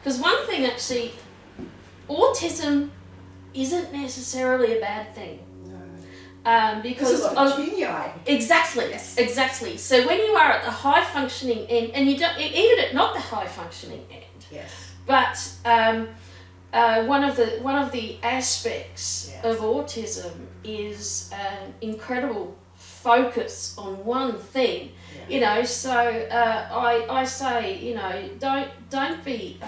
Because one thing actually, autism isn't necessarily a bad thing. Because exactly, exactly. So when you are at the high functioning end, and you don't even at not the high functioning end, but one of the aspects of autism is incredible focus on one thing. You know, so I say, you know, don't be.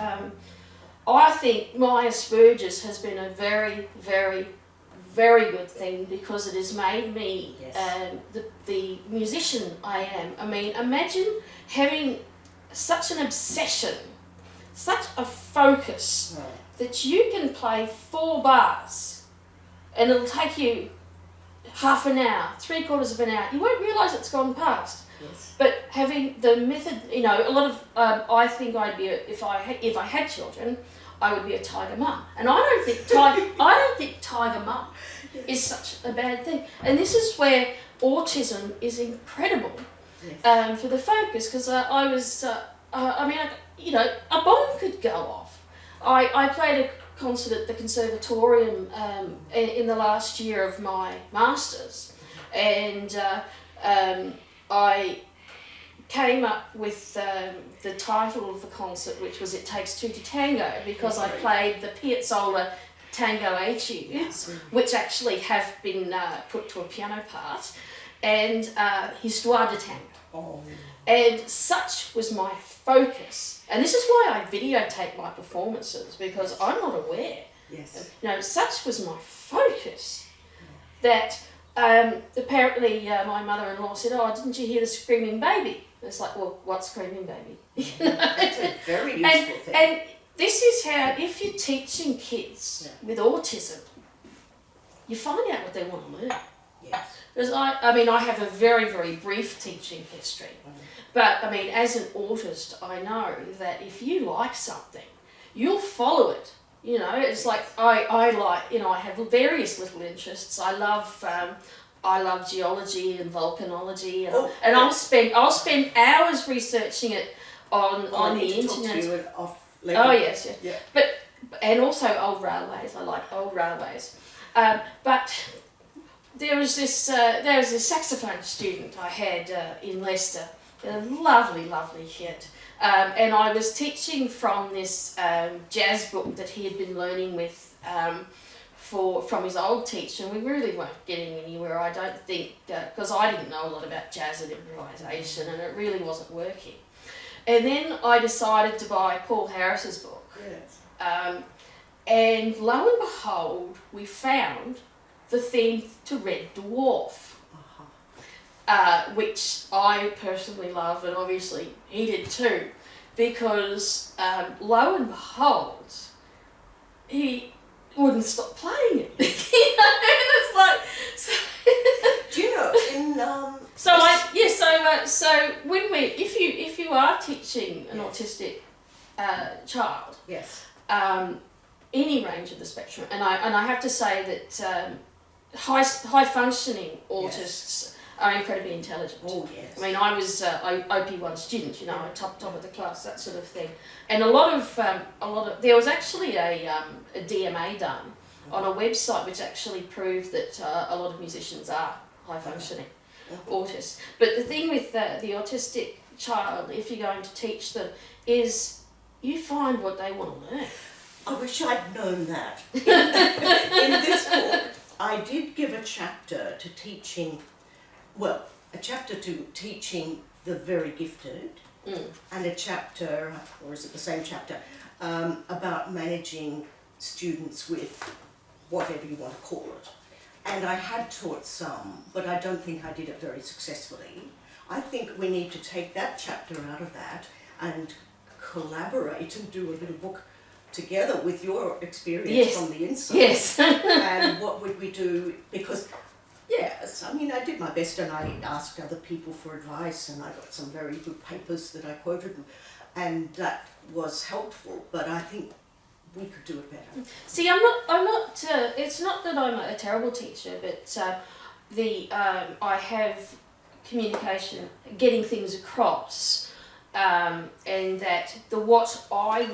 I think my Asperger's has been a very, very, very good thing because it has made me the musician I am. I mean, imagine having such an obsession, such a focus that you can play 4 bars and it'll take you half an hour, 3/4 of an hour. You won't realise it's gone past. But having the method, you know, a lot of I think I'd be if I had children, I would be a tiger mum, and I don't think tiger mum is such a bad thing. And this is where autism is incredible for the focus, because I was, I mean, you know, a bomb could go off. I played a concert at the Conservatorium in the last year of my masters, and I came up with the title of the concert, which was "It Takes Two to Tango," because I played the Piazzolla Tango Etudes, which actually have been put to a piano part, and Histoire de Tango. And such was my focus, and this is why I videotape my performances, because I'm not aware. You know, such was my focus that apparently my mother-in-law said, "Oh, didn't you hear the screaming baby?" It's like, well, what screaming baby? You know? That's a very useful thing. And this is how, if you're teaching kids with autism, you find out what they want to learn. Because I mean, I have a very, very brief teaching history, but I mean, as an autist, I know that if you like something, you'll follow it. You know, it's like I like, you know, I have various little interests. I love geology and volcanology, and I'll spend hours researching it on the internet. But and also old railways. I like old railways. But there was this saxophone student I had in Leicester, a lovely kid. And I was teaching from this jazz book that he had been learning with from his old teacher, and we really weren't getting anywhere, I don't think, because I didn't know a lot about jazz and improvisation, and it really wasn't working. And then I decided to buy Paul Harris's book. And lo and behold, we found the theme to Red Dwarf, which I personally love, and obviously he did too, because lo and behold, he wouldn't stop playing it. You know, and it's like, so do you know in so when if you are teaching an autistic child, any range of the spectrum, and I have to say that high functioning autists are incredibly intelligent. I mean, I was OP1 student, you know, top of the class, that sort of thing. And a lot of there was actually a DMA done on a website which actually proved that a lot of musicians are high functioning autists. But the thing with the autistic child, if you're going to teach them, is you find what they want to learn. I wish I'd known that. In this book, I did give a chapter to teaching. Well, a chapter to teaching the very gifted, and a chapter, or is it the same chapter, about managing students with whatever you want to call it. And I had taught some, but I don't think I did it very successfully. I think we need to take that chapter out of that and collaborate and do a little book together with your experience from the inside. And what would we do, because I mean, I did my best, and I asked other people for advice, and I got some very good papers that I quoted, and that was helpful, but I think we could do it better. See, I'm not, it's not that I'm a terrible teacher, but I have communication, getting things across, and that what I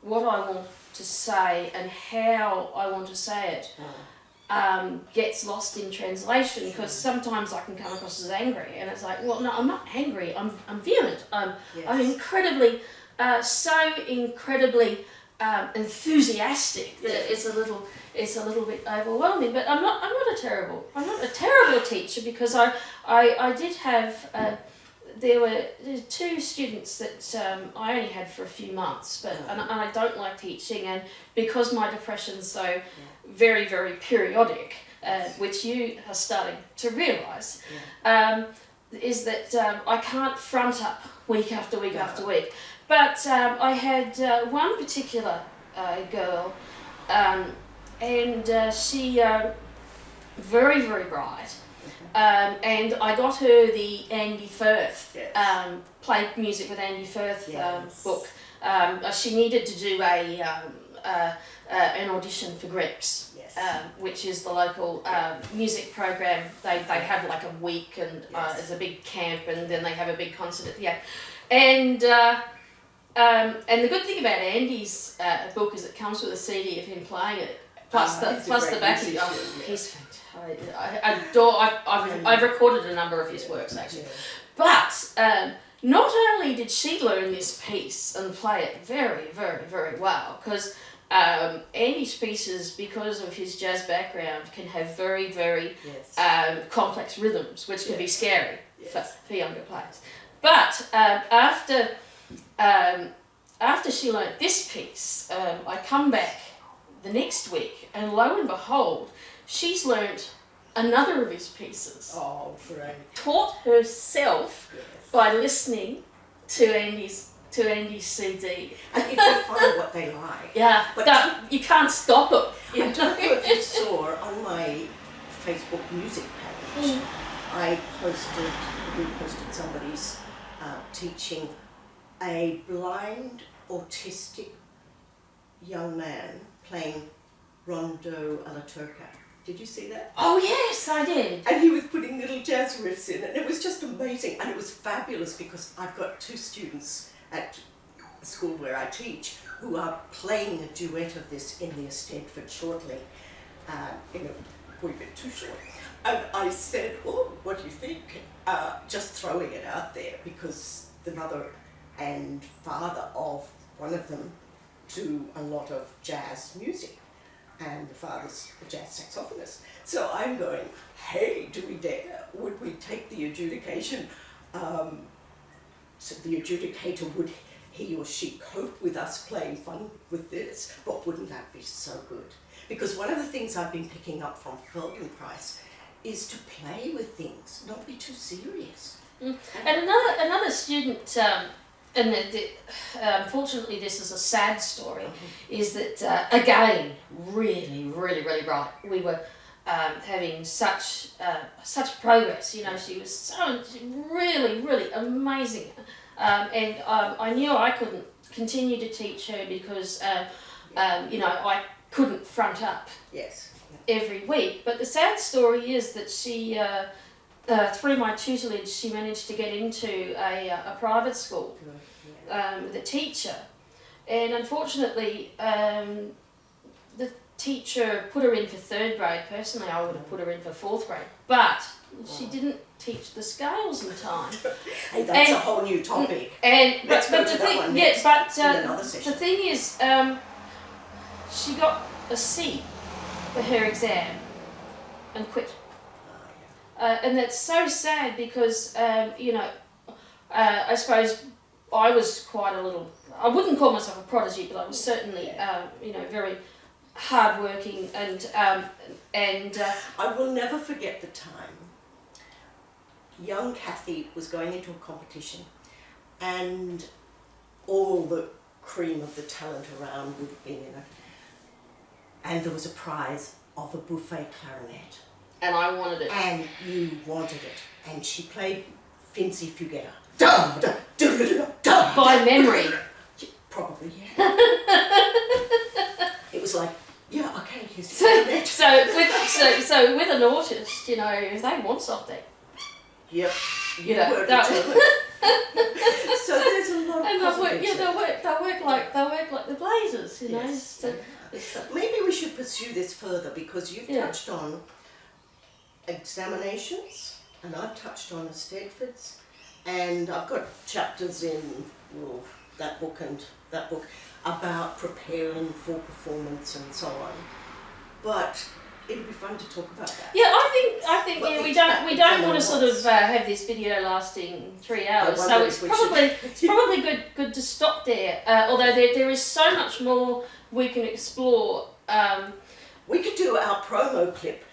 what I want to say and how I want to say it gets lost in translation, because sometimes I can come across as angry, and it's like, well, no, I'm not angry. I'm vehement. I'm incredibly, so incredibly enthusiastic that it's a little bit overwhelming. But I'm not a terrible teacher, because I did have. There were 2 students that I only had for a few months, and I don't like teaching, and because my depression's so very, very periodic, which you are starting to realise, is that I can't front up week after week after week. But I had one particular girl, and she very, very bright. And I got her the Andy Firth, Play Music with Andy Firth book. She needed to do an audition for Grips, which is the local music program. They have like a week, and it's a big camp, and then they have a big concert at the end. And the good thing about Andy's book is it comes with a CD of him playing it, plus the backing. He's fantastic. I've recorded a number of his works actually, but not only did she learn this piece and play it very, very, very well, because Andy's pieces, because of his jazz background, can have very, very complex rhythms, which can be scary for younger players. But after she learnt this piece, I come back the next week, and lo and behold, she's learnt another of his pieces. Oh, great. Taught herself by listening to Andy's CD. And if they find what they like. Yeah, but you can't stop it. I don't know if you saw on my Facebook music page, I reposted somebody's teaching a blind autistic young man playing Rondo alla Turca. Did you see that? Oh yes, I did. And he was putting little jazz riffs in, and it was just amazing. And it was fabulous, because I've got 2 students at the school where I teach who are playing a duet of this in the Stedford shortly, in a wee bit too short. And I said, oh, what do you think? Just throwing it out there, because the mother and father of one of them do a lot of jazz music, and the father's a jazz saxophonist. So I'm going, hey, do we dare? Would we take the adjudication? So the adjudicator, would he or she cope with us playing fun with this? But wouldn't that be so good? Because one of the things I've been picking up from Feldenkrais is to play with things, not be too serious. And another student, and unfortunately this is a sad story, is that again, really, really, really bright. We were having such progress. You know, she was really, really amazing, and I knew I couldn't continue to teach her because you know, I couldn't front up every week. But the sad story is that she, through my tutelage, she managed to get into a private school with a teacher, and unfortunately the teacher put her in for 3rd grade. Personally, I would have put her in for 4th grade, but she didn't teach the scales in time. Hey, that's a whole new topic. And Let's go to that one next, in another the session. thing is, she got a C for her exam and quit. And that's so sad because, you know, I suppose I was quite a little, I wouldn't call myself a prodigy, but I was certainly, you know, very hardworking, and I will never forget the time young Kathy was going into a competition, and all the cream of the talent around would have been in it, and there was a prize of a buffet clarinet. And I wanted it. And you wanted it. And she played Finzi Fugetta. By memory. Probably, yeah. It was like, yeah, okay, here's the clarinet. So with an autist, you know, if they want something. Yep. You know, were determined. So there's a lot of and positives. they'll work like the blazers, you know. Yes. So, Maybe we should pursue this further because you've touched on examinations and I've touched on Stedfords, and I've got chapters in that book and that book about preparing for performance and so on. But it'd be fun to talk about that. Yeah, I think we don't want to sort of have this video lasting 3 hours, so it's probably good to stop there. Although there is so much more we can explore. We could do our promo clip.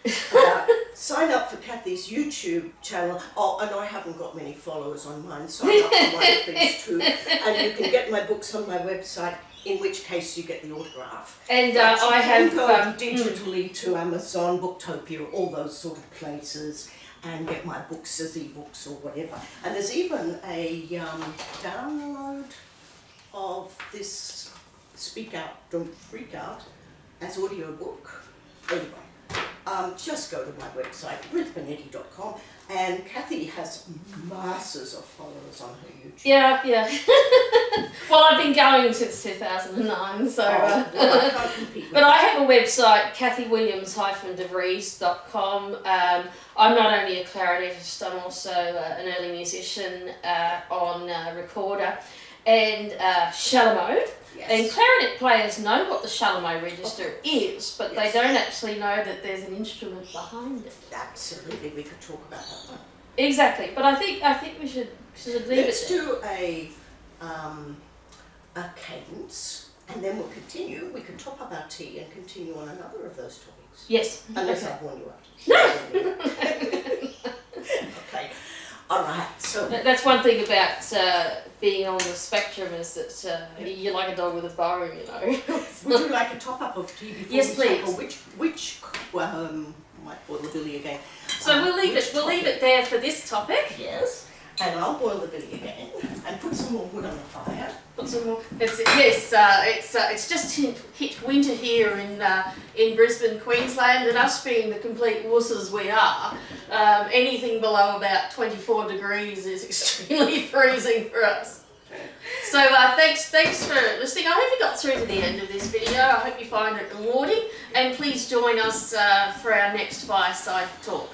Sign up for Kathy's YouTube channel. Oh, and I haven't got many followers on mine. Sign up for mine, please, too. And you can get my books on my website, in which case you get the autograph. And I have go digitally to Amazon, Booktopia, all those sort of places, and get my books as ebooks or whatever. And there's even a download of this Speak Out, Don't Freak Out as audiobook. Anyway, just go to my website, ruthbonetti.com, and Kathy has masses of followers on her YouTube. Yeah. Well, I've been going since 2009, so... I can't compete with but I have a website, kathywilliams-devries.com. I'm not only a clarinetist, I'm also an early musician on recorder and shallow mode. Yes. And clarinet players know what the Chalumeau register is, but they don't actually know that there's an instrument behind it. Absolutely, we could talk about that one. Exactly, but I think we should leave Let's it. do a cadence, and then we'll continue. We can top up our tea and continue on another of those topics. Yes. Unless okay. I warn you out. No. Okay. All right. So that's one thing about being on the spectum is that you're like a dog with a bone, you know. would you like a top up of tea before yes, we please. tackle which might boil the billy again? So we'll leave it there for this topic. Yes. And I'll boil the billy again and put some more wood on the fire. Put some more. It's just hit winter here in Brisbane, Queensland, and us being the complete wusses we are, anything below about 24 degrees is extremely freezing for us. So thanks for listening. I hope you got through to the end of this video. I hope you find it rewarding, and please join us for our next Fireside talk.